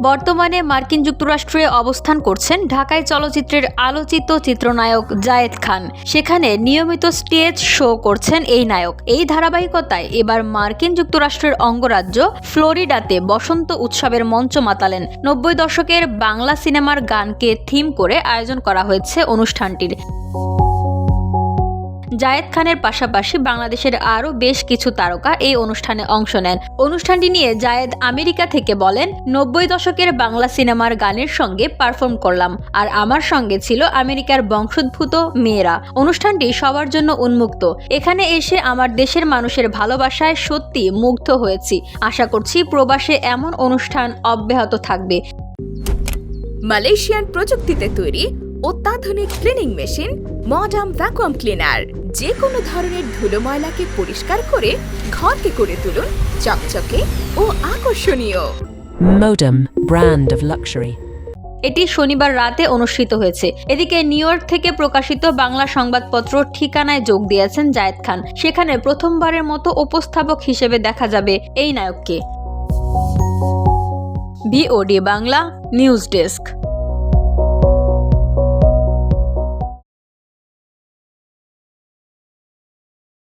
বর্তমানে মার্কিন যুক্তরাষ্ট্রে অবস্থান করছেন ঢাকায় চলচ্চিত্রের আলোচিত চিত্রনায়ক জায়েদ খান। সেখানে নিয়মিত স্টেজ শো করছেন এই নায়ক। এই ধারাবাহিকতায় এবার মার্কিন যুক্তরাষ্ট্রের অঙ্গরাজ্য ফ্লোরিডাতে বসন্ত উৎসবের মঞ্চ মাতালেন। 90 দশকের বাংলা সিনেমার গানকে থিম করে আয়োজন করা হয়েছে অনুষ্ঠানটির। জায়েদ খানের পাশাপাশি বাংলাদেশের আরও বেশ কিছু তারকা এই অনুষ্ঠানে অংশ নেন। অনুষ্ঠানটি নিয়ে জায়েদ আমেরিকা থেকে বলেন, 90 দশকের বাংলা সিনেমার গানের সঙ্গে পারফর্ম করলাম, আর আমার সঙ্গে ছিল আমেরিকার বংশোদ্ভূত মেয়েরা। অনুষ্ঠানটি সবার জন্য উন্মুক্ত। এখানে এসে আমার দেশের মানুষের ভালোবাসায় সত্যি মুগ্ধ হয়েছি। আশা করছি প্রবাসে এমন অনুষ্ঠান অব্যাহত থাকবে। মালয়েশিয়ান প্রযুক্তিতে তৈরি অত্যাধুনিক cleaning machine modern vacuum cleaner যে কোনো ধরনের ধুলো ময়লাকে পরিষ্কার করে ঘরকে করে তুলুন চকচকে ও আকর্ষণীয়। Modem, brand of luxury. এটি শনিবার রাতে অনুষ্ঠিত হয়েছে। এদিকে নিউ ইয়র্ক থেকে প্রকাশিত বাংলা সংবাদপত্র ঠিকানায় যোগ দিয়েছেন জায়েদ খান। সেখানে প্রথমবারের মতো উপস্থাপক হিসেবে দেখা যাবে এই নায়ককে। VOD Bangla news desk.